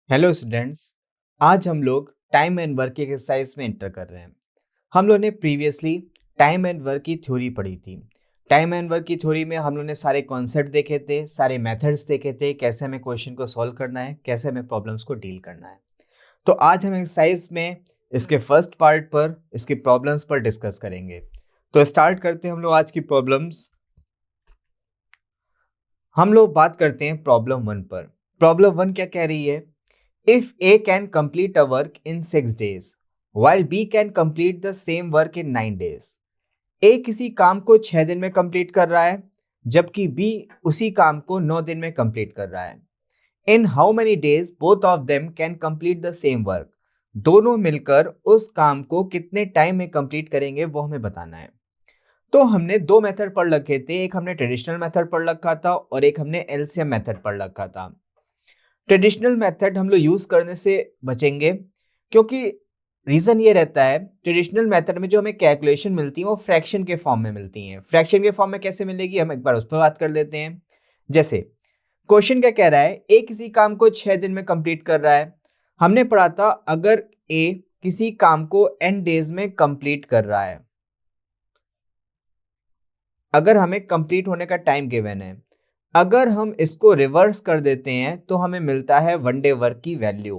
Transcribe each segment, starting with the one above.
Hello students. आज हम लोग टाइम एंड वर्क की एक्सरसाइज में एंटर कर रहे हैं। हम लोगों ने प्रीवियसली टाइम एंड वर्क की थ्योरी पढ़ी थी। टाइम एंड वर्क की थ्योरी में हम लोगों ने सारे कॉन्सेप्ट देखे थे, सारे मेथड्स देखे थे, कैसे हमें क्वेश्चन को सॉल्व करना है, कैसे हमें प्रॉब्लम्स को डील करना है। तो आज हम एक्सरसाइज में इसके फर्स्ट पार्ट पर, इसके प्रॉब्लम्स पर डिस्कस करेंगे। तो स्टार्ट करते हैं हम लोग आज की प्रॉब्लम्स। हम लोग बात करते हैं प्रॉब्लम 1 पर। प्रॉब्लम 1 क्या कह रही है? If A can complete a work in 6 days, while B can complete the same work in 9 days. A किसी काम को 6 दिन में कंप्लीट कर रहा है, जबकि B उसी काम को 9 दिन में कंप्लीट कर रहा है। In how many days both of them can complete the same work? दोनों मिलकर उस काम को कितने टाइम में कंप्लीट करेंगे वो हमें बताना है। तो हमने दो मेथड पढ़ रखे थे, एक हमने ट्रेडिशनल मेथड पढ़ रखा था और एक हमने एलसीएम मेथड पढ़ रखा था। ट्रेडिशनल मेथड हम लोग यूज करने से बचेंगे, क्योंकि रीजन ये रहता है ट्रेडिशनल मेथड में जो हमें कैलकुलेशन मिलती है वो फ्रैक्शन के फॉर्म में मिलती हैं। फ्रैक्शन के फॉर्म में कैसे मिलेगी, हम एक बार उस पर बात कर लेते हैं। जैसे क्वेश्चन क्या कह रहा है, ए किसी काम को 6 दिन में कंप्लीट कर रहा है। हमने पढ़ा था अगर ए किसी काम को n डेज में कंप्लीट कर रहा है, अगर हमें कंप्लीट होने का टाइम गिवन है, अगर हम इसको रिवर्स कर देते हैं तो हमें मिलता है 1 डे वर्क की वैल्यू।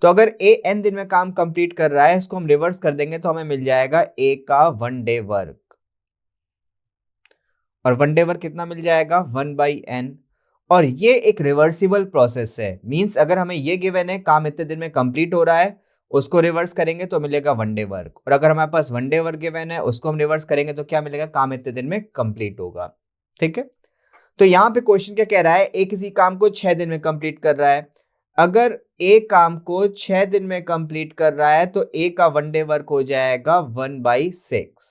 तो अगर ए n दिन में काम कंप्लीट कर रहा है, इसको हम रिवर्स कर देंगे तो हमें मिल जाएगा ए का 1 डे वर्क। और 1 डे वर्क कितना मिल जाएगा? 1/n। और ये एक रिवर्सिबल प्रोसेस है, मींस अगर हमें ये गिवन है काम इतने दिन में कंप्लीट हो रहा है, उसको रिवर्स करेंगे तो मिलेगा 1 डे वर्क। और अगर हमारे पास 1 डे वर्क गिवन है, उसको हम रिवर्स करेंगे तो क्या मिलेगा? काम इतने दिन में कंप्लीट होगा। ठीक है। तो यहाँ पे क्वेश्चन क्या कह रहा है, ए किसी काम को 6 दिन में कंप्लीट कर रहा है। अगर ए काम को 6 दिन में कंप्लीट कर रहा है तो ए का 1 डे वर्क हो जाएगा 1/6।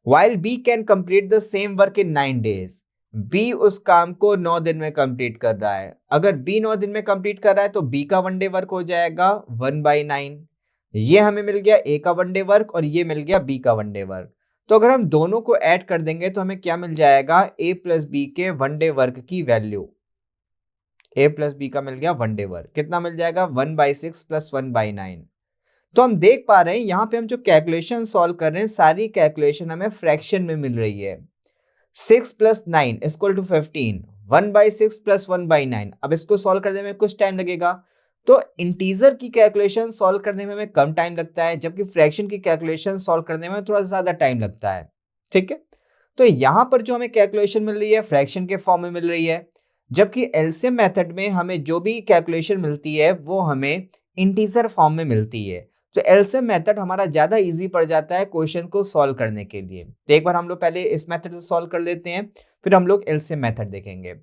While B can complete the same work in 9 days. B उस काम को 9 दिन में कंप्लीट कर रहा है। अगर बी 9 दिन में कंप्लीट कर रहा है तो बी का 1 डे वर्क हो जाएगा 1/9। ये हमें मिल गया ए का 1 डे वर्क और ये मिल गया बी का 1 डे वर्क। तो अगर हम दोनों को ऐड कर देंगे तो हमें क्या मिल जाएगा? ए प्लस बी के 1 डे वर्क की वैल्यू। ए प्लस बी का मिल गया 1 डे वर्क, कितना मिल जाएगा? 1/6 प्लस 1/9। तो हम देख पा रहे हैं यहाँ पे हम जो कैलकुलेशन सॉल्व कर रहे हैं, सारी कैलकुलेशन हमें फ्रैक्शन में मिल रही है। 6 प्लस 9 इक्वल टू 15। 1/6 प्लस 1/9। अब इसको सॉल्व करने में कुछ टाइम लगेगा, तो इंटीजर की कैलकुलेशन सॉल्व करने में हमें कम टाइम लगता है, जबकि फ्रैक्शन की कैलकुलेशन सॉल्व करने में थोड़ा ज्यादा टाइम लगता है। ठीक है। तो यहां पर जो हमें कैलकुलेशन मिल रही है फ्रैक्शन के फॉर्म में मिल रही है, जबकि एलसीएम मेथड में हमें जो भी कैलकुलेशन मिलती है वो हमें इंटीजर फॉर्म में मिलती है। तो एलसीएम मेथड हमारा ज्यादा इजी पड़ जाता है क्वेश्चन को सॉल्व करने के लिए। तो एक बार हम लोग पहले इस मेथड से सॉल्व कर लेते हैं, फिर हम लोग एलसीएम मेथड देखेंगे।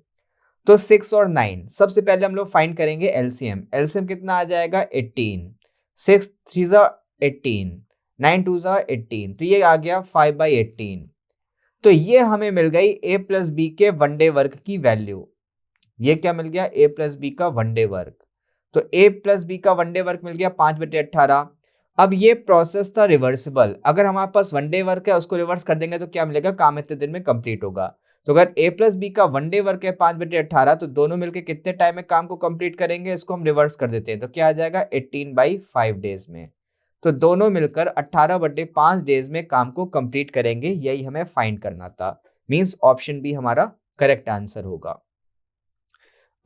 तो 6 और 9 सबसे पहले हम लोग फाइंड करेंगे एलसीएम। एलसीएम कितना आ जाएगा? 18। 6 3 जा 18, 9 2 जा 18, तो ये आ गया 5/18। तो ये हमें मिल गई ए प्लस बी के 1 डे वर्क की वैल्यू। ये क्या मिल गया? ए प्लस बी का 1 डे वर्क। तो ए प्लस बी का 1 डे वर्क मिल गया 5/18। अब ये प्रोसेस था रिवर्सिबल, अगर हमारे पास 1 डे वर्क है उसको रिवर्स कर देंगे तो क्या मिलेगा? काम इतने दिन में कंप्लीट होगा। तो अगर ए प्लस बी का 1 डे वर्क है 5/18, तो दोनों मिलकर कितने टाइम में काम को कंप्लीट करेंगे, इसको हम रिवर्स कर देते हैं तो क्या आ जाएगा? 18/5 डेज में। तो दोनों मिलकर 18/5 डेज में काम को कंप्लीट करेंगे, यही हमें फाइंड करना था। मींस ऑप्शन बी हमारा करेक्ट आंसर होगा।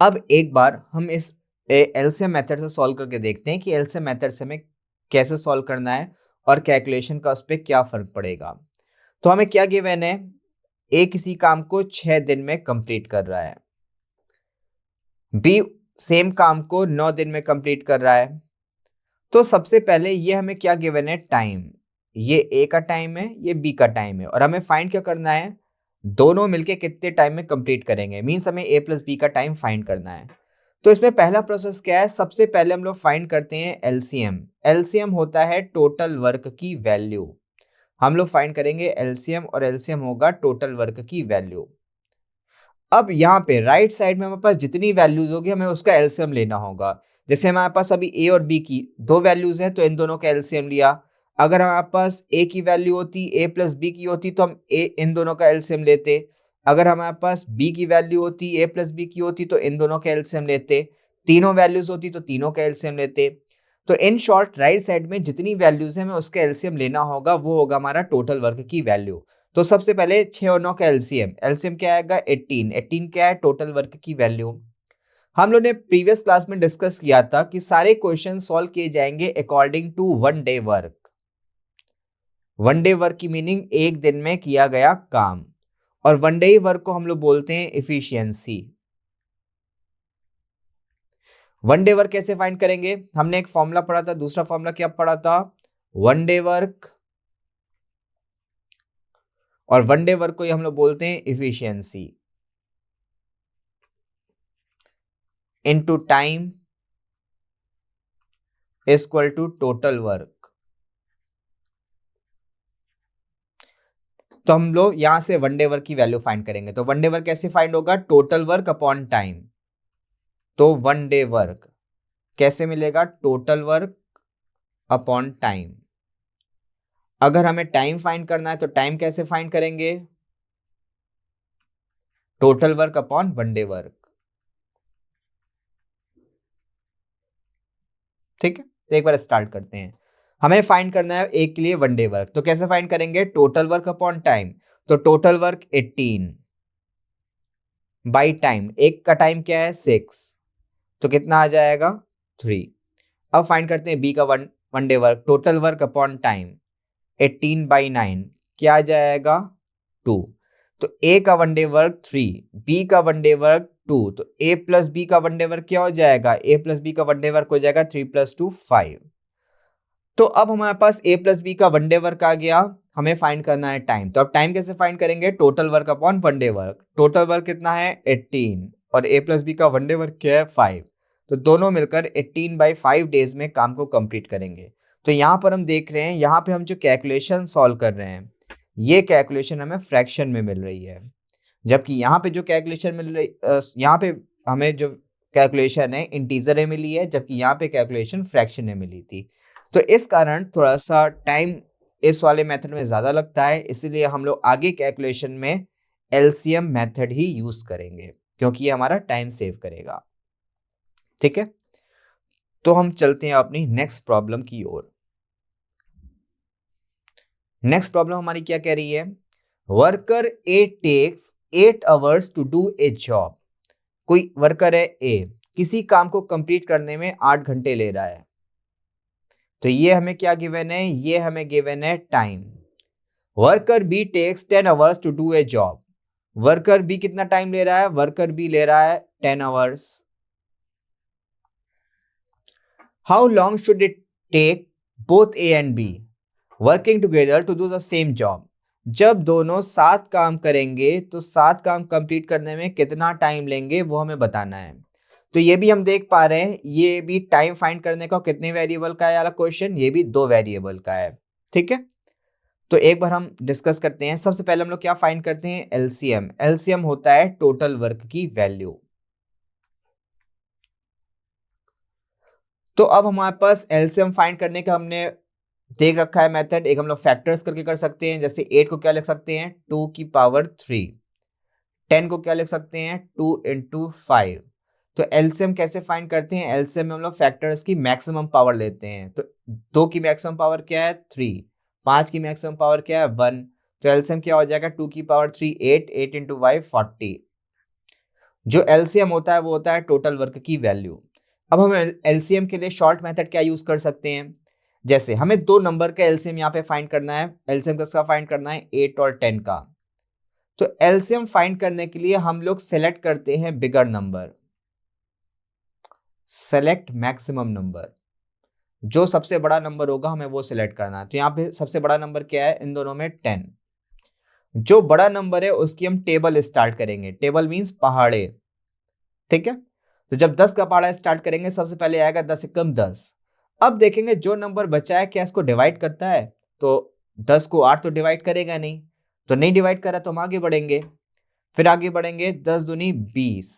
अब एक बार हम इस एलसीएम मेथड से सॉल्व करके देखते हैं कि एलसीएम मेथड से हमें कैसे सॉल्व करना है और कैलकुलेशन का उस पर क्या फर्क पड़ेगा। तो हमें क्या गिवन है? ए किसी काम को 6 दिन में कंप्लीट कर रहा है, बी सेम काम को 9 दिन में कंप्लीट कर रहा है। तो सबसे पहले ये हमें क्या गिवन है? टाइम। ये ए का टाइम है, ये बी का टाइम है, और हमें फाइंड क्या करना है? दोनों मिलके कितने टाइम में कंप्लीट करेंगे, मींस हमें ए प्लस बी का टाइम फाइंड करना है। तो इसमें पहला प्रोसेस क्या है? सबसे पहले हम लोग फाइंड करते हैं एलसीएम। एलसीएम होता है टोटल वर्क की वैल्यू। हम लोग फाइंड करेंगे एलसीएम, और एलसीएम होगा टोटल वर्क की वैल्यू। अब यहाँ पे राइट साइड में हमारे पास जितनी वैल्यूज होगी हमें उसका एलसीएम लेना होगा। जैसे हमारे पास अभी ए और बी की दो वैल्यूज हैं तो इन दोनों का एलसीएम लिया। अगर हमारे पास ए की वैल्यू होती, ए प्लस बी की होती, तो हम ए इन दोनों का एलसीएम लेते। अगर हमारे पास बी की वैल्यू होती, ए प्लस बी की होती, तो इन दोनों का एलसीएम लेते। तीनों वैल्यूज होती तो तीनों का एलसीएम लेते। तो इन शॉर्ट राइट साइड में जितनी वैल्यूज है हमें उसका एलसीएम लेना होगा, वो होगा हमारा टोटल वर्क की वैल्यू। तो सबसे पहले 6 और 9 का एलसीएम, एलसीएम क्या आएगा 18, 18 क्या है टोटल वर्क की वैल्यू। हम लोग ने प्रीवियस क्लास में डिस्कस किया था कि सारे क्वेश्चन सॉल्व किए जाएंगे according to one day work. One day work की मीनिंग एक दिन में किया गया काम, और वन डे वर्क को हम लोग बोलते हैं एफिशिएंसी। वन डे वर्क कैसे फाइंड करेंगे, हमने एक फॉर्मूला पढ़ा था, दूसरा फॉर्मूला क्या पढ़ा था, वन डे वर्क, और वन डे वर्क को ही हम लोग बोलते हैं efficiency into time is equal to total work. तो हम लोग यहां से वन डे वर्क की वैल्यू फाइंड करेंगे। तो वन डे वर्क कैसे फाइंड होगा, टोटल वर्क अपॉन टाइम। तो वन डे वर्क कैसे मिलेगा, टोटल वर्क अपॉन टाइम। अगर हमें टाइम फाइंड करना है तो टाइम कैसे फाइंड करेंगे, total work upon one day work. ठीक है, तो एक बार स्टार्ट करते हैं। हमें फाइंड करना है एक के लिए वन डे वर्क, तो कैसे फाइंड करेंगे, टोटल वर्क अपॉन टाइम। तो टोटल वर्क 18 बाई टाइम, एक का टाइम क्या है 6, तो कितना आ जाएगा 3। अब फाइंड करते हैं बी का one day work, total work upon time 18 by 9 क्या आ जाएगा 2। तो ए का वन डे वर्क 3, बी का वन डे वर्क 2, तो ए प्लस बी का वन डे वर्क क्या हो जाएगा, ए प्लस बी का वन डे वर्क हो जाएगा 3 + 2 5। तो अब हमारे पास ए प्लस बी का वन डे वर्क आ गया, हमें फाइंड करना है टाइम। तो अब टाइम कैसे फाइंड करेंगे, total work upon one day work. Total work कितना है 18 और ए प्लस बी का वन डे वर्क क्या है 5, तो दोनों मिलकर 18 बाई 5 डेज में काम को कंप्लीट करेंगे। तो यहाँ पर हम देख रहे हैं, यहाँ पे हम जो कैलकुलेशन सॉल्व कर रहे हैं ये कैलकुलेशन हमें फ्रैक्शन में मिल रही है, जबकि यहाँ पे जो कैलकुलेशन मिल रही यहाँ पे हमें जो कैलकुलेशन है इंटीजर में मिली है, जबकि यहाँ पे कैलकुलेशन फ्रैक्शन में मिली थी। तो इस कारण थोड़ा सा टाइम इस वाले मेथड में ज़्यादा लगता है, इसीलिए हम लोग आगे कैलकुलेशन में एलसीएम मेथड ही यूज करेंगे, क्योंकि ये हमारा टाइम सेव करेगा। ठीक है, तो हम चलते हैं अपनी नेक्स्ट प्रॉब्लम की ओर। नेक्स्ट प्रॉब्लम हमारी क्या कह रही है, worker A takes 8 hours to do a job. कोई वर्कर है ए, किसी काम को कंप्लीट करने में 8 घंटे ले रहा है। तो ये हमें क्या गिवन है, ये हमें गिवन है time. Worker B takes 10 hours to do a job. Worker B कितना टाइम ले रहा है, वर्कर बी ले रहा है 10 hours. How long should it take both A and B working together to do the same job. जब दोनों साथ काम करेंगे तो साथ काम कंप्लीट करने में कितना टाइम लेंगे वो हमें बताना है। तो ये भी हम देख पा रहे हैं, ये भी टाइम फाइंड करने का कितने वेरिएबल का है यार क्वेश्चन, ये भी 2 वेरिएबल का है। ठीक है, तो एक बार हम डिस्कस करते हैं। सबसे पहले हम लोग क्या फाइंड करते हैं, एलसीएम। एलसीएम होता है टोटल वर्क की वैल्यू। तो अब हमारे पास एलसीएम फाइंड करने का हमने देख रखा है मेथड। एक हम लोग फैक्टर्स करके कर सकते हैं, जैसे 8 को क्या लिख सकते हैं 2 की पावर 3, 10 को क्या लिख सकते हैं 2 × 5। तो एलसीएम कैसे फाइंड करते हैं, एलसीएम में हम लोग फैक्टर्स की मैक्सिमम पावर लेते हैं। तो 2 की मैक्सिमम पावर क्या है 3, 5 की मैक्सिमम पावर क्या है 1, तो एलसीएम क्या हो जाएगा 2 की पावर 3 8, 8 × 5 40। जो एलसीएम होता है वो होता है टोटल वर्क की वैल्यू। अब हम एलसीएम के लिए शॉर्ट मेथड क्या यूज कर सकते हैं, जैसे हमें 2 नंबर का एलसीएम यहाँ पे फाइंड करना है। एलसीएम किसका फाइंड करना है 8 और 10 का। तो एलसीएम फाइंड करने के लिए हम लोग सेलेक्ट करते हैं bigger number, select maximum number. जो सबसे बड़ा नंबर होगा हमें वो सिलेक्ट करना है। तो यहाँ पे सबसे बड़ा नंबर क्या है इन दोनों में 10। जो बड़ा नंबर है उसकी हम टेबल स्टार्ट करेंगे, टेबल मींस पहाड़े। ठीक है, तो जब 10 का पहाड़ा स्टार्ट करेंगे सबसे पहले आएगा 10 × 10। अब देखेंगे जो नंबर बचा है क्या इसको डिवाइड करता है, तो 10 को 8 तो डिवाइड करेगा नहीं, तो नहीं डिवाइड करा तो हम आगे बढ़ेंगे। फिर आगे बढ़ेंगे 10 दूनी 20,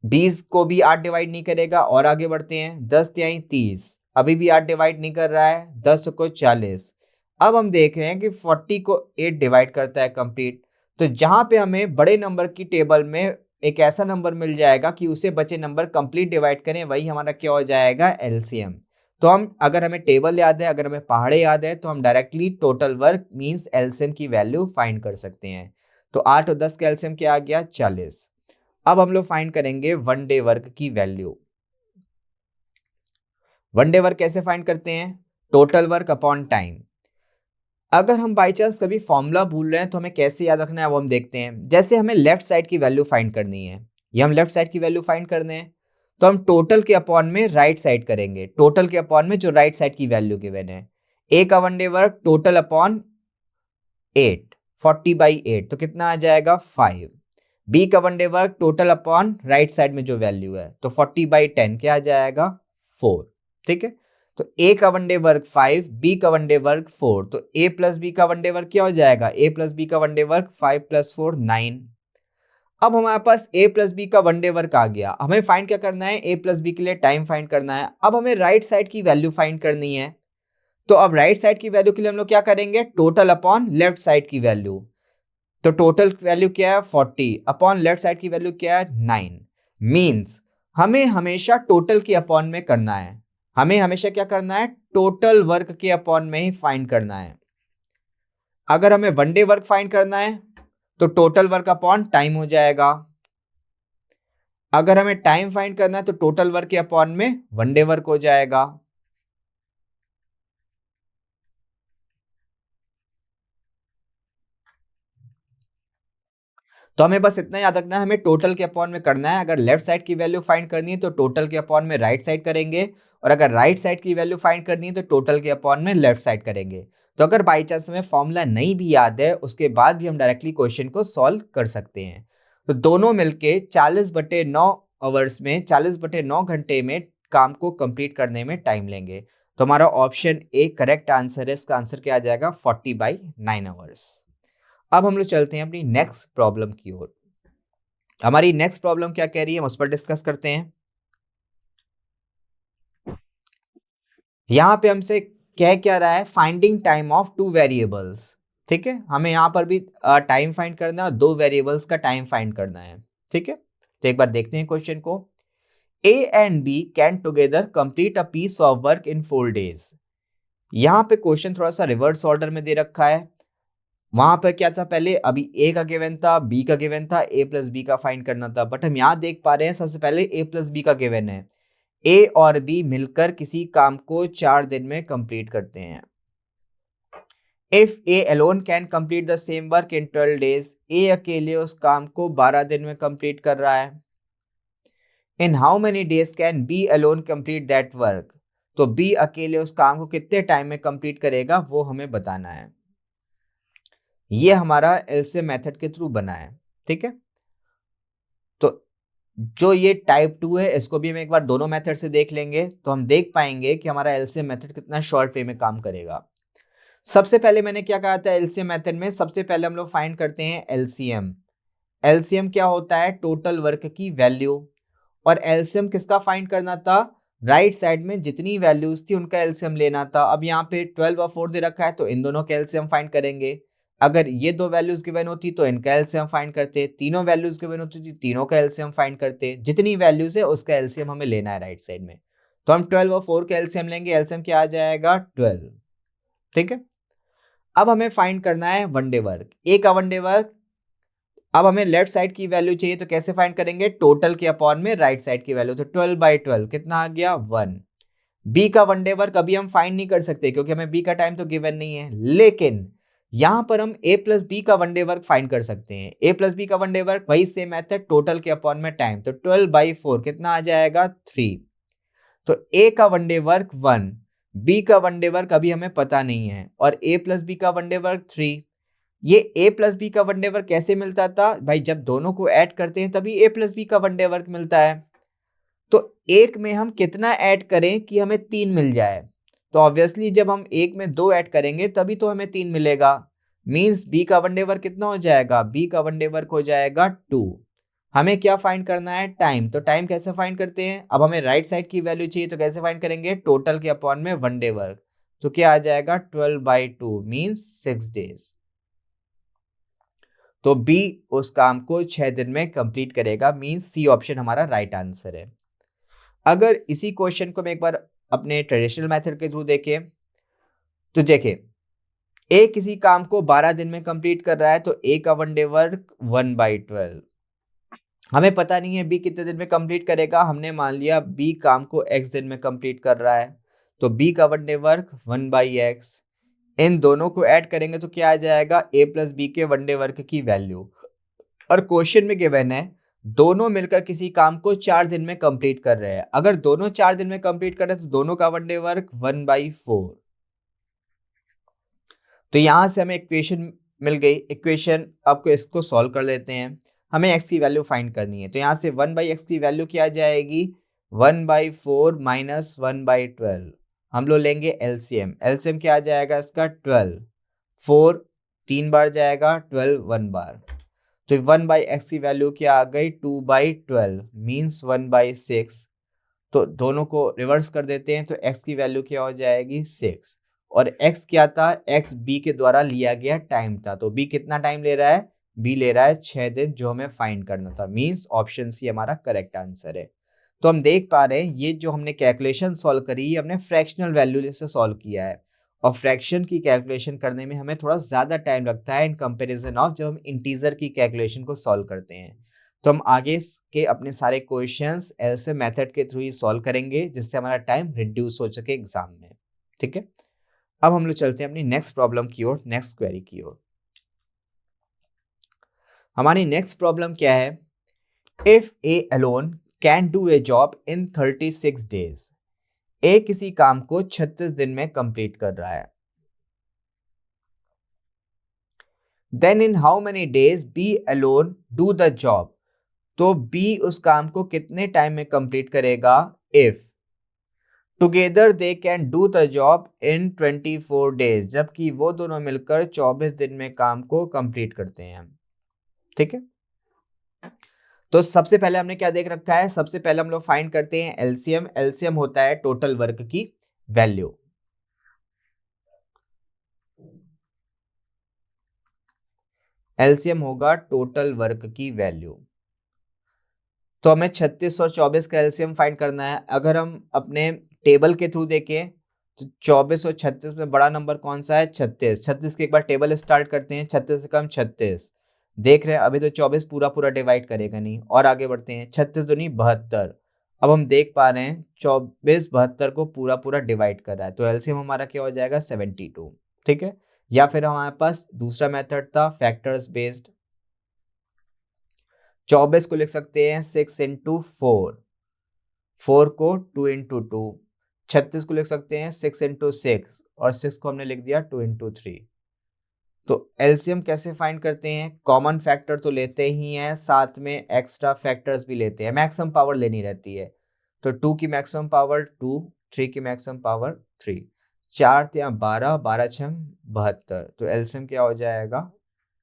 20 को भी 8 डिवाइड नहीं करेगा, और आगे बढ़ते हैं 10 तिहाई 30, अभी भी 8 डिवाइड नहीं कर रहा है, 10 को 40। अब हम देख रहे हैं कि 40 को 8 डिवाइड करता है कंप्लीट। तो जहां पे हमें बड़े नंबर की टेबल में एक ऐसा नंबर मिल जाएगा कि उसे बचे नंबर कंप्लीट डिवाइड करें, वही हमारा क्या हो जाएगा, एलसीएम। तो हम अगर हमें टेबल याद है, अगर हमें पहाड़े याद है, तो हम directly total work means LCM की वैल्यू फाइंड कर सकते हैं। तो 8 और 10 का एलसीएम क्या आ गया, 40। अब हम लोग फाइंड करेंगे वन डे वर्क की वैल्यू। वन डे वर्क कैसे फाइंड करते हैं, टोटल वर्क अपॉन टाइम। अगर हम बाई चांस कभी फॉर्मूला भूल रहे हैं तो हमें कैसे याद रखना है वो हम देखते हैं। जैसे हमें लेफ्ट साइड की वैल्यू फाइंड करनी है, ये हम लेफ्ट साइड की वैल्यू फाइंड करने हैं, तो हम टोटल के अपॉन में राइट साइड करेंगे, टोटल के अपॉन में जो राइट साइड की वैल्यू गिवन है। ए का one day work total upon 8, 40/8, तो कितना आ जाएगा 5। बी का one day work total upon right side में जो वैल्यू है, तो 40/10 क्या आ जाएगा 4। ठीक है, तो ए का वन डे वर्क 5, बी का वन डे वर्क 4, तो ए प्लस बी का वन डे वर्क क्या हो जाएगा, ए प्लस बी का वन डे वर्क 5 + 4 9। अब हमारे पास ए प्लस बी का वन डे वर्क आ गया, हमें फाइंड क्या करना है, ए प्लस बी के लिए टाइम फाइंड करना है। अब हमें राइट साइड की वैल्यू फाइंड करनी है, तो अब राइट साइड की वैल्यू के लिए हम लोग क्या करेंगे, टोटल अपॉन लेफ्ट साइड की वैल्यू। तो टोटल वैल्यू क्या है 40 अपॉन लेफ्ट साइड की वैल्यू क्या है 9। मींस हमें हमेशा टोटल के अपॉन में करना है, हमें हमेशा क्या करना है, टोटल वर्क के अपॉन में ही फाइंड करना है। अगर हमें वन डे वर्क फाइंड करना है तो टोटल वर्क अपॉन टाइम हो जाएगा। अगर हमें टाइम फाइंड करना है तो टोटल वर्क के अपॉन में वन डे वर्क हो जाएगा। तो हमें बस इतना याद रखना है, हमें टोटल के अपॉन में करना है। अगर लेफ्ट साइड की वैल्यू फाइंड करनी है तो टोटल के अपॉन में राइट साइड करेंगे, और अगर राइट साइड की वैल्यू फाइंड करनी है तो टोटल के अपॉन में लेफ्ट साइड करेंगे। तो अगर बाई चांस हमें फॉर्मूला नहीं भी याद है, उसके बाद भी हम डायरेक्टली क्वेश्चन को सॉल्व कर सकते हैं। तो दोनों मिलके 40/9 आवर्स में, 40/9 घंटे में काम को कंप्लीट करने में टाइम लेंगे। तो हमारा ऑप्शन ए करेक्ट आंसर है, इसका आंसर क्या आ जाएगा 40/9 आवर्स। अब हम लोग चलते हैं अपनी नेक्स्ट प्रॉब्लम की ओर। हमारी नेक्स्ट प्रॉब्लम क्या कह रही है, हम उस पर डिस्कस करते हैं। यहां पे हमसे कह क्या रहा है, finding time of two variables. ठीक है, हमें यहां पर भी टाइम फाइंड करना है और दो वेरिएबल्स का टाइम फाइंड करना है। ठीक है, तो एक बार देखते हैं क्वेश्चन को। A and B can together complete a piece of work in 4 days। यहां पे क्वेश्चन थोड़ा सा रिवर्स ऑर्डर में दे रखा है। वहां पर क्या था, पहले अभी ए का गिवन था, बी का गिवन था, ए प्लस बी का फाइंड करना था। बट हम यहाँ देख पा रहे हैं सबसे पहले ए प्लस बी का गिवन है, ए और बी मिलकर किसी काम को 4 दिन में कंप्लीट करते हैं। If A alone can complete the same work in 12 days, ए अकेले उस काम को 12 दिन में कंप्लीट कर रहा है। इन how many days can be alone complete that work, तो बी अकेले उस काम को कितने टाइम में कंप्लीट करेगा वो हमें बताना है। ये हमारा एलसीएम मेथड के थ्रू बना है। ठीक है, तो जो ये टाइप 2 है इसको भी हम एक बार दोनों मेथड से देख लेंगे, तो हम देख पाएंगे कि हमारा एलसीएम मेथड कितना शॉर्ट वे में काम करेगा। सबसे पहले मैंने क्या कहा था, एलसीएम मेथड में सबसे पहले हम लोग फाइंड करते हैं एलसीएम। एलसीएम क्या होता है, टोटल वर्क की वैल्यू। और एलसीएम किसका फाइंड करना था, राइट साइड में जितनी वैल्यूज थी उनका एलसीएम लेना था। अब यहाँ पे 12 और 4 दे रखा है तो इन दोनों का एलसीएम फाइंड करेंगे। अगर ये दो वैल्यूज गिवन होती तो इनका एलसीएम फाइंड करते, तीनों वैल्यूज गिवन होती थी तीनों का एलसीएम फाइंड करते। जितनी वैल्यूज है उसका एलसीएम हमें लेना है राइट साइड में, तो हम 12 और 4 का एलसीएम लेंगे, एलसीएम क्या आ जाएगा 12। ठीक है, अब हमें फाइंड करना है वन डे वर्क, ए का वन डे वर्क। अब हमें लेफ्ट साइड की वैल्यू चाहिए तो कैसे फाइंड करेंगे, टोटल के अपॉन में राइट साइड की वैल्यू, तो 12/12 कितना आ गया 1। बी का वन डे वर्क अभी हम फाइंड नहीं कर सकते क्योंकि हमें बी का टाइम तो गिवन नहीं है, लेकिन यहां पर हम ए प्लस बी का वन डे वर्क फाइंड कर सकते हैं। ए प्लस बी का वन डे वर्क वही सेम मेथड, टोटल के अपॉन में टाइम, तो 12/4 कितना आ जाएगा 3। तो ए का वन डे वर्क 1, बी का वन डे वर्क अभी हमें पता नहीं है, और ए प्लस बी का वन डे वर्क 3। ये ए प्लस बी का वन डे वर्क कैसे मिलता था भाई, जब दोनों को ऐड करते हैं तभी ए प्लस बी का वन डे वर्क मिलता है। तो एक में हम कितना ऐड करें कि हमें 3 मिल जाए, तो ऑब्वियसली जब हम एक में 2 ऐड करेंगे तभी तो हमें 3 मिलेगा। मींस बी का वन डे वर्क कितना हो जाएगा, बी का वन डे वर्क हो जाएगा 2। हमें क्या फाइंड करना है, टाइम। तो टाइम कैसे फाइंड करते हैं, अब हमें राइट साइड की वैल्यू चाहिए तो कैसे फाइंड करेंगे, टोटल के अपॉन में वन डे वर्क, तो क्या आ जाएगा 12/2 मींस 6 days। तो बी उस काम को 6 दिन में कंप्लीट करेगा, मींस सी ऑप्शन हमारा राइट आंसर है। अगर इसी क्वेश्चन को मैं एक बार अपने ट्रेडिशनल मेथड के थ्रू देखें तो देखिए, ए किसी काम को 12 दिन में कंप्लीट कर रहा है, तो ए का वन डे वर्क 1/12। हमें पता नहीं है बी कितने दिन में कंप्लीट करेगा, हमने मान लिया बी काम को एक्स दिन में कंप्लीट कर रहा है, तो बी का वन डे वर्क 1/x। इन दोनों को ऐड करेंगे तो क्या आ जाएगा, ए प्लस बी के वन डे वर्क की वैल्यू। और क्वेश्चन में गिवन है दोनों मिलकर किसी काम को 4 दिन में कंप्लीट कर रहे हैं। अगर दोनों 4 दिन में कंप्लीट कर रहे हैं तो दोनों का वन डे वर्क 1/4। तो यहां से हमें इक्वेशन मिल गई। इक्वेशन आपको इसको सॉल्व कर लेते हैं। हमें x की वैल्यू फाइंड करनी है, तो यहाँ से 1/x की वैल्यू क्या आ जाएगी, 1/4 माइनस 1/12। हम लोग लेंगे एलसीएम। एलसीएम क्या आ जाएगा इसका, 12। 4 3 बार जाएगा, 12 1 बार। तो 1/x की वैल्यू क्या आ गई, 2/12 मीन्स 1/6। तो दोनों को रिवर्स कर देते हैं, तो x की वैल्यू क्या हो जाएगी, 6। और x क्या था, x b के द्वारा लिया गया टाइम था। तो b कितना टाइम ले रहा है, b ले रहा है 6 दिन, जो हमें फाइंड करना था। मींस ऑप्शन सी हमारा करेक्ट आंसर है। तो हम देख पा रहे हैं ये जो हमने कैलकुलेशन सॉल्व करी, ये हमने फ्रैक्शनल वैल्यू से सॉल्व किया है। और फ्रैक्शन की कैलकुलेशन करने में हमें थोड़ा ज्यादा टाइम लगता है इन कंपैरिजन ऑफ जब हम इंटीजर की कैलकुलेशन को सॉल्व करते हैं। तो हम आगे के अपने सारे क्वेश्चंस ऐसे मेथड के थ्रू ही सॉल्व करेंगे, जिससे हमारा टाइम रिड्यूस हो सके एग्जाम में। ठीक है, अब हम लोग चलते हैं अपनी नेक्स्ट प्रॉब्लम की ओर, नेक्स्ट क्वेरी की ओर। हमारी नेक्स्ट प्रॉब्लम क्या है, if A alone can do a job in 36 days. A किसी काम को 36 दिन में कंप्लीट कर रहा है। Then in how many days B alone do the job. तो बी उस काम को कितने टाइम में कंप्लीट करेगा, if together they can do the job in 24 days. जबकि वो दोनों मिलकर 24 दिन में काम को कंप्लीट करते हैं। ठीक है, तो सबसे पहले हमने क्या देख रखा है, सबसे पहले हम लोग फाइंड करते हैं एलसीएम। एलसीएम होता है टोटल वर्क की वैल्यू। एलसीएम होगा टोटल वर्क की वैल्यू। तो हमें 36 और 24 का एलसीएम फाइंड करना है। अगर हम अपने टेबल के थ्रू देखें तो 24 और 36 में बड़ा नंबर कौन सा है, 36। 36 के एक बार टेबल स्टार्ट करते हैं, 36 से कम 36। देख रहे हैं अभी तो 24 पूरा पूरा डिवाइड करेगा नहीं, और आगे बढ़ते हैं, 36 दूनी 72। अब हम देख पा रहे हैं 24 72 को पूरा पूरा डिवाइड कर रहा है, तो एलसीएम हमारा क्या हो जाएगा, 72। ठीक है, या फिर हमारे पास दूसरा मेथड था फैक्टर्स बेस्ड। 24 को लिख सकते हैं 6 इंटू 4, 4 को 2 इंटू 2। 36 को लिख सकते हैं 6 इंटू 6, और 6 को हमने लिख दिया 2 इंटू 3। तो एलसीएम कैसे फाइंड करते हैं, कॉमन फैक्टर तो लेते ही हैं, साथ में एक्स्ट्रा फैक्टर्स भी लेते हैं। मैक्सिमम पावर लेनी रहती है, तो 2 की मैक्सिमम पावर 2, 3 की मैक्सिमम पावर 3। 4 3 12, 12 6 72। तो एलसीएम क्या हो जाएगा,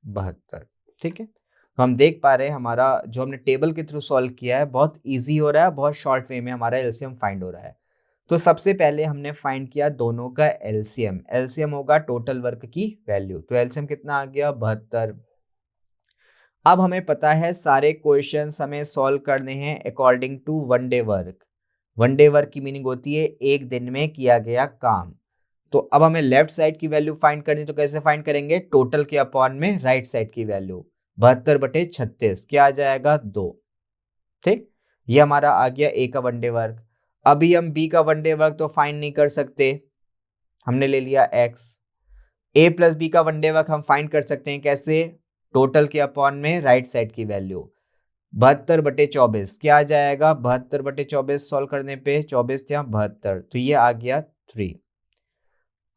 72। ठीक है, तो हम देख पा रहे हैं हमारा जो हमने टेबल के थ्रू सॉल्व किया है बहुत इजी हो रहा है, बहुत शॉर्ट वे में हमारा एलसीएम फाइंड हो रहा है। तो सबसे पहले हमने फाइंड किया दोनों का एलसीएम। एलसीएम होगा टोटल वर्क की वैल्यू, तो एलसीएम कितना आ गया, 72। अब हमें पता है सारे क्वेश्चंस हमें सॉल्व करने हैं according to one day work. One day work की मीनिंग होती है एक दिन में किया गया काम। तो अब हमें लेफ्ट साइड की वैल्यू फाइंड करनी, तो कैसे फाइंड करेंगे, टोटल के अपॉन में राइट साइड की वैल्यू। 72/36 क्या आ जाएगा, 2। ठीक, ये हमारा आ गया ए का वन डे वर्क। अभी हम बी का वन डे वर्क तो फाइंड नहीं कर सकते, हमने ले लिया एक्स। ए प्लस बी का वन डे वर्क हम फाइंड कर सकते हैं कैसे, टोटल के अपॉन में राइट साइड की वैल्यू। 72/24 क्या आ जाएगा, 72/24 सॉल्व करने पे 24 या 72, तो ये आ गया 3।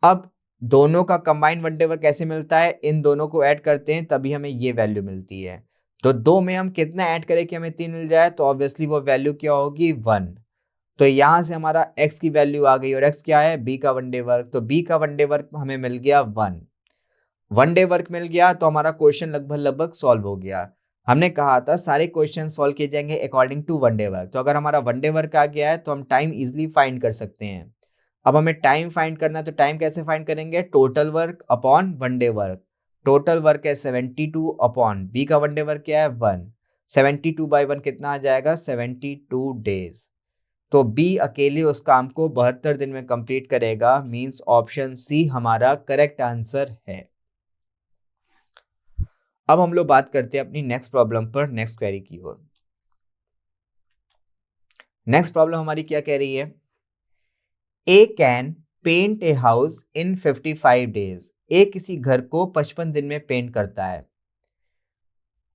अब दोनों का कंबाइंड वन डे वर्क कैसे मिलता है, इन दोनों को ऐड करते हैं तभी हमें ये वैल्यू मिलती है। तो 2 में हम कितना ऐड करें कि हमें 3 मिल जाए, तो ऑब्वियसली वो वैल्यू क्या होगी, 1। तो यहां से हमारा x की वैल्यू आ गई, और x क्या है, b का वन डे वर्क। तो b का वन डे वर्क हमें मिल गया 1। वन डे वर्क मिल गया तो हमारा क्वेश्चन लगभग लगभग सॉल्व हो गया। हमने कहा था सारे क्वेश्चन सॉल्व किए जाएंगे according to one day work. तो अगर हमारा वन डे वर्क आ गया है तो हम टाइम इजिली फाइंड कर सकते हैं। अब हमें टाइम फाइंड करना है, तो टाइम कैसे फाइंड करेंगे, total work upon one day work. Total work है 72 अपॉन बी का वन डे वर्क क्या है 1, 72/1 कितना आ जाएगा 72 डेज। तो बी अकेले उस काम को 72 दिन में कंप्लीट करेगा, मींस ऑप्शन सी हमारा करेक्ट आंसर है। अब हम लोग बात करते हैं अपनी नेक्स्ट प्रॉब्लम पर, नेक्स्ट क्वेरी की ओर। नेक्स्ट प्रॉब्लम हमारी क्या कह रही है, A can paint a house in 55 days. A किसी घर को 55 दिन में पेंट करता है।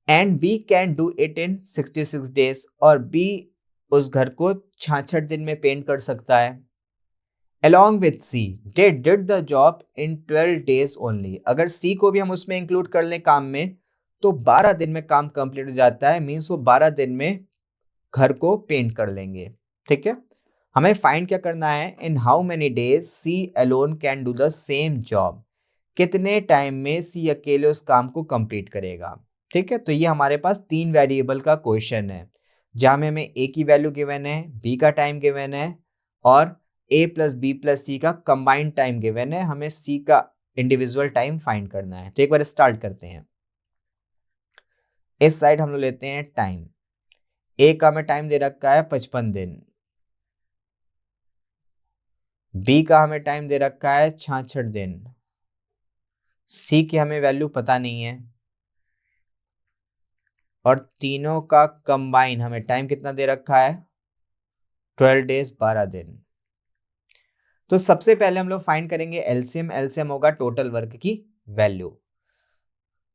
And B can do it in 66 days, और बी उस घर को 66 दिन में पेंट कर सकता है। Along with C, they did the job in 12 days only. अगर C को भी हम उसमें इंक्लूड कर लें काम में, तो 12 दिन में काम कंप्लीट हो जाता है, मीन्स वो 12 दिन में घर को पेंट कर लेंगे। ठीक है, हमें फाइंड क्या करना है, इन how many days C alone can do the same job। कितने टाइम में C अकेले उस काम को कंप्लीट करेगा। ठीक है, तो ये हमारे पास 3 वेरिएबल का क्वेश्चन है, जहां में हमें A की वैल्यू गिवन है, B का टाइम गिवन है, और A plus B plus C का कंबाइंड टाइम गिवन है। हमें C का इंडिविजुअल टाइम फाइंड करना है। तो एक बार स्टार्ट करते हैं। इस साइड हम लोग लेते हैं टाइम। A का हमें टाइम दे रखा है 55 दिन, B का हमें टाइम दे रखा है 66 दिन, C की हमें वैल्यू पता नहीं है, और तीनों का कंबाइन हमें टाइम कितना दे रखा है 12 डेज 12 दिन। तो सबसे पहले हम लोग फाइंड करेंगे एलसीएम। एलसीएम होगा टोटल वर्क की वैल्यू।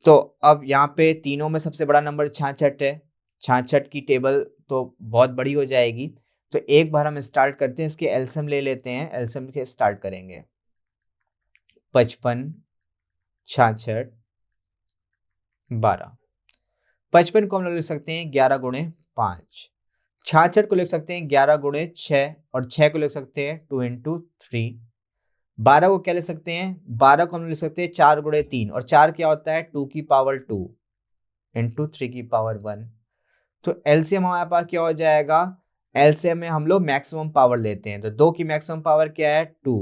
तो अब यहाँ पे तीनों में सबसे बड़ा नंबर 66 है। 66 की टेबल तो बहुत बड़ी हो जाएगी, तो एक बार हम स्टार्ट करते हैं, इसके एलसीएम ले लेते हैं। एलसीएम के स्टार्ट करेंगे 55, 66, 12। 55 को हम लोग लिख सकते हैं 11 गुणे 5, 66 को लिख सकते हैं 11 गुणे 6, और 6 को लिख सकते हैं 2 इंटू 3। 12 को क्या लिख सकते हैं, 12 को हम लिख सकते हैं 4 गुणे 3, और 4 क्या होता है 2 की पावर 2 इंटू 3 की पावर 1। तो एलसीएम हमारे पास क्या हो जाएगा, एलसीएम में हम लोग मैक्सिमम पावर लेते हैं। तो 2 की मैक्सिमम पावर क्या है 2,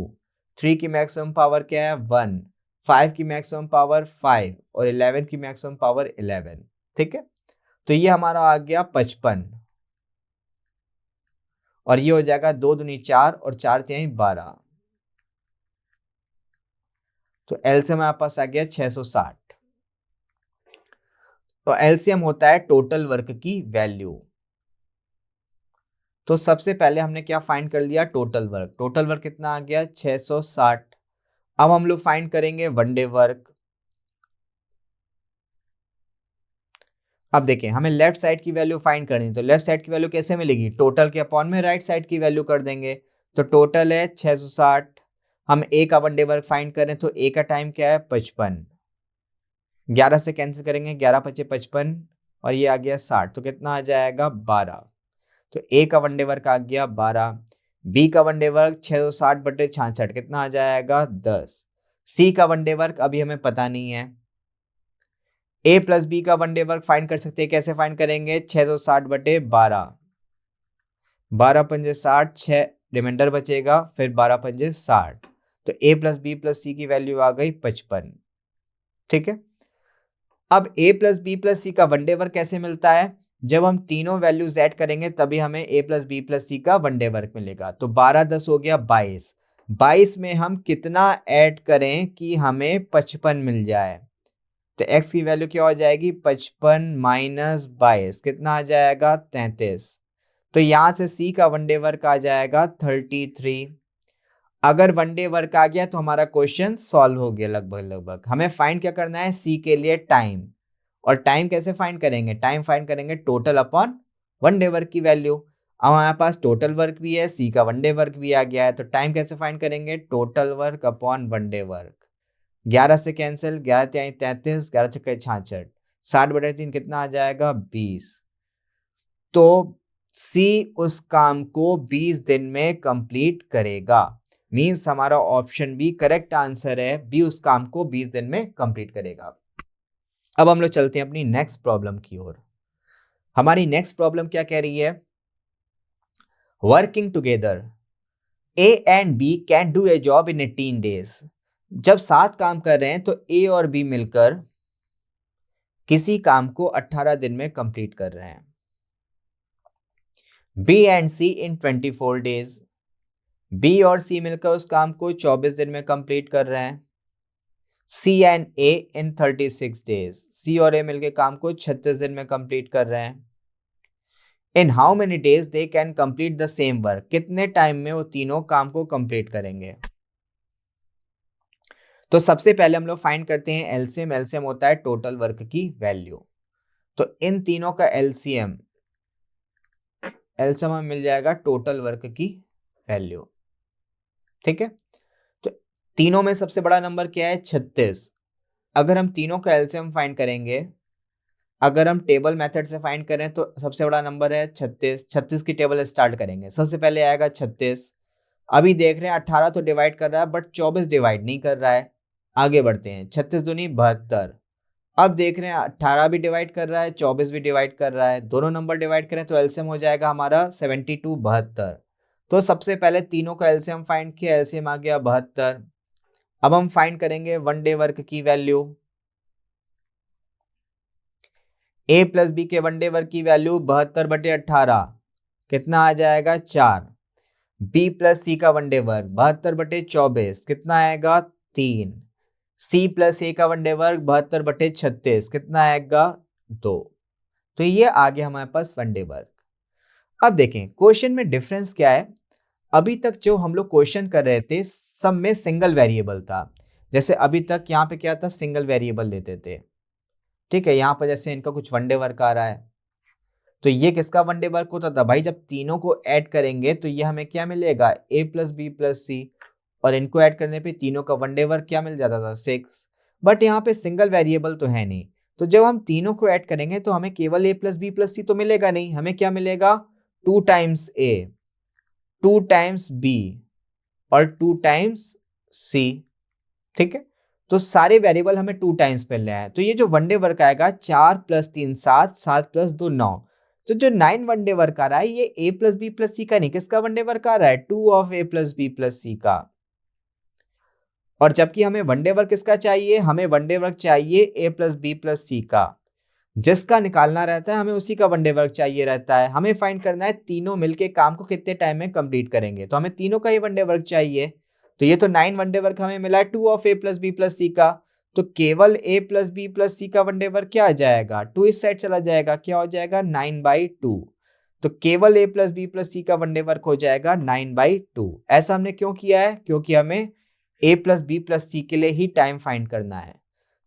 3 की मैक्सिमम पावर क्या है 1, 5 की मैक्सिमम पावर 5, और 11 की मैक्सिमम पावर 11। ठीक है, तो ये हमारा आ गया 55, और ये हो जाएगा 2 दूनी 4, और 4 तिहाई 12। तो एलसीएम हमारे पास आ गया 660। तो एलसीएम होता है टोटल वर्क की वैल्यू। तो सबसे पहले हमने क्या फाइंड कर लिया, टोटल वर्क। टोटल वर्क कितना आ गया 660। अब हम लोग फाइंड करेंगे वन डे वर्क। अब देखें, हमें लेफ्ट साइड की वैल्यू फाइंड करनी है, तो लेफ्ट साइड की वैल्यू कैसे मिलेगी, टोटल के अपॉन में राइट साइड की वैल्यू कर देंगे। तो टोटल है 660। हम ए का वन डे वर्क फाइंड करें, तो ए का टाइम क्या है 55, 11 से कैंसिल करेंगे, 11 पचे 55, और ये आ गया 60, तो कितना आ जाएगा 12। तो ए का वन डे वर्क आ गया 12, बी का वन डे वर्क 660/66 कितना आ जाएगा 10, सी का वन डे वर्क अभी हमें पता नहीं है। ए प्लस बी का वन डे वर्क फाइंड कर सकते हैं, कैसे फाइंड करेंगे 660/12, 12 पंजे 60, 6 रिमाइंडर बचेगा, फिर 12 पंजे 60। तो ए प्लस बी प्लस सी की वैल्यू आ गई 55। ठीक है, अब ए प्लस बी प्लस सी का वन डे वर्क कैसे मिलता है, जब हम तीनों वैल्यूज ऐड करेंगे तभी हमें ए प्लस बी प्लस सी का वन डे वर्क मिलेगा। तो 12 10 हो गया 22, 22 में हम कितना ऐड करें कि हमें 55 मिल जाए। तो x की वैल्यू क्या हो जाएगी 55 माइनस 22 कितना आ जाएगा 33। तो यहां से c का वन डे वर्क आ जाएगा 33। अगर वन डे वर्क आ गया तो हमारा क्वेश्चन सॉल्व हो गया लगभग लगभग। हमें फाइंड क्या करना है, c के लिए टाइम। और टाइम कैसे फाइंड करेंगे, टाइम फाइंड करेंगे total upon one day work की वैल्यू। अब हमारे पास टोटल वर्क भी है, सी का वन डे वर्क भी आ गया है, तो टाइम कैसे फाइंड करेंगे, total work upon one day work. 11 से कैंसिल, 11 तिहाई 33, 11 छक्के 66, 60/3 कितना आ जाएगा 20। तो सी उस काम को 20 दिन में कंप्लीट करेगा, मींस हमारा ऑप्शन बी करेक्ट आंसर है, बी उस काम को 20 दिन में कंप्लीट करेगा। अब हम लोग चलते हैं अपनी नेक्स्ट प्रॉब्लम की ओर। हमारी नेक्स्ट प्रॉब्लम क्या कह रही है, working together A and B can do a job in 18 days. जब 7 काम कर रहे हैं तो ए और बी मिलकर किसी काम को 18 दिन में कंप्लीट कर रहे हैं। B and C in 24 days, B और सी मिलकर उस काम को 24 दिन में कंप्लीट कर रहे हैं। सी एंड ए इन 36 डेज, सी और ए मिलकर काम को 36 दिन में कंप्लीट कर रहे हैं। इन how many days they can complete the same work, कितने टाइम में वो तीनों काम को कंप्लीट करेंगे। तो सबसे पहले हम लोग फाइंड करते हैं एलसीएम। एलसीएम होता है टोटल वर्क की वैल्यू। तो इन तीनों का एलसीएम हमें मिल जाएगा टोटल वर्क की वैल्यू। ठीक है, तो तीनों में सबसे बड़ा नंबर क्या है? 36। अगर हम तीनों का एलसीएम फाइंड करेंगे, अगर हम टेबल मेथड से फाइंड करें तो सबसे बड़ा नंबर है 36। 36 की टेबल स्टार्ट करेंगे, सबसे पहले आएगा 36। अभी देख रहे हैं 18 तो डिवाइड कर रहा है बट 24 डिवाइड नहीं कर रहा है। आगे बढ़ते हैं, 36 दूनी 72। अब देख रहे हैं 18 भी डिवाइड कर रहा है, 24 भी डिवाइड कर रहा है, दोनों नंबर डिवाइड करें तो एलसीएम हो जाएगा हमारा 72, 72। तो सबसे पहले तीनों का एलसीएम फाइंड किया, एलसीएम आ गया 72। अब हम फाइंड करेंगे वन डे वर्क की वैल्यू। ए प्लस बी के वन डे वर्क की वैल्यू 72/18 कितना आ जाएगा? 4। बी प्लस सी का वन डे वर्क 72/24 कितना आएगा? 3। सी प्लस ए का वन डे वर्क 72/36 कितना आएगा? 2। तो ये आ गया हमारे पास वन डे वर्क। अब देखें क्वेश्चन में डिफरेंस क्या है। अभी तक जो हम लोग क्वेश्चन कर रहे थे सब में सिंगल वेरिएबल था। जैसे अभी तक यहाँ पे क्या था? सिंगल वेरिएबल लेते थे। ठीक है, यहाँ पर जैसे इनका कुछ वन डे वर्क आ रहा है तो ये किसका वन डे वर्क होता था भाई? जब तीनों को ऐड करेंगे तो ये हमें क्या मिलेगा? ए प्लस बी प्लस सी, और इनको ऐड करने पे तीनों का वन डे वर्क क्या मिल जाता था? 6। बट यहाँ पे सिंगल वेरिएबल तो है नहीं, तो जब हम तीनों को ऐड करेंगे तो हमें केवल ए प्लस बी प्लस सी तो मिलेगा नहीं, हमें क्या मिलेगा? 2 टाइम्स ए, 2 टाइम्स बी और 2 टाइम्स सी। ठीक है, तो सारे वेरिएबल हमें 2 टाइम्स मिल रहे हैं। तो ये जो वन डे वर्क आएगा 4 + 3 7, 7 + 2 9। तो जो 9 वन डे वर्क आ रहा है ये ए प्लस बी प्लस सी का नहीं, किसका वन डे वर्क आ रहा है? 2 of A plus B plus C का। और जबकि हमें वन डे वर्क किसका चाहिए? हमें वन डे वर्क चाहिए ए प्लस बी प्लस सी का। जिसका निकालना रहता है हमें उसी का वन डे वर्क चाहिए रहता है। हमें फाइंड करना है तीनों मिलके काम को कितने टाइम में कंप्लीट करेंगे, तो हमें तीनों का ही वन डे वर्क चाहिए। तो ये तो 9 वन डे वर्क हमें मिला है 2 of A plus B plus C का। तो केवल A plus B plus C का वन डे वर्क क्या आ जाएगा? 2 इस साइड चला जाएगा, क्या हो जाएगा? 9/2। तो केवल A plus B plus C का वन डे वर्क हो जाएगा 9/2। ऐसा हमने क्यों किया है? क्योंकि हमें ए प्लस बी प्लस सी के लिए ही टाइम फाइंड करना है।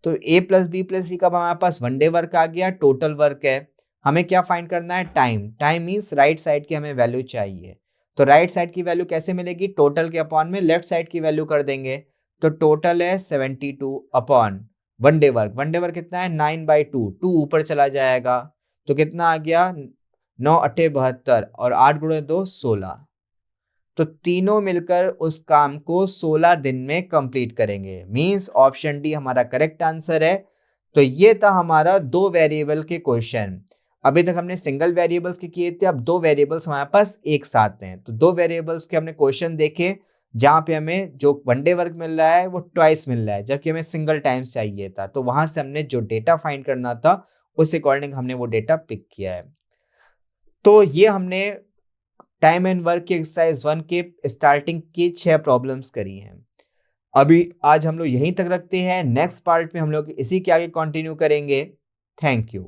तो ए प्लस बी प्लस सी का हमारे पास वन डे वर्क आ गया, टोटल वर्क है। हमें क्या फाइंड करना है? Time. Time means right side की हमें वैल्यू चाहिए। तो राइट साइड की वैल्यू कैसे मिलेगी? टोटल के अपॉन में लेफ्ट साइड की वैल्यू कर देंगे। तो टोटल है 72 upon one day work. One day work कितना है? 9/2। 2 ऊपर चला जाएगा तो कितना आ गया? 9 8 72 और 8 × 2 16। तो तीनों मिलकर उस काम को 16 दिन में कंप्लीट करेंगे। मींस ऑप्शन डी हमारा करेक्ट आंसर है। तो ये था हमारा 2 वेरिएबल के क्वेश्चन। अभी तक हमने सिंगल वेरिएबल्स के किए थे, अब 2 वेरिएबल्स हमारे पास एक साथ हैं। तो 2 वेरिएबल्स के हमने क्वेश्चन देखे जहां पे हमें जो वन डे वर्क मिल रहा है वो ट्वाइस मिल रहा है, जबकि हमें सिंगल टाइम्स चाहिए था। तो वहां से हमने जो डेटा फाइंड करना था उस अकॉर्डिंग हमने वो डेटा पिक किया है। तो ये हमने टाइम एंड वर्क के एक्सरसाइज 1 के स्टार्टिंग की 6 प्रॉब्लम्स करी हैं। अभी आज हम लोग यहीं तक रखते हैं। नेक्स्ट पार्ट में हम लोग इसी के आगे कंटिन्यू करेंगे। Thank you.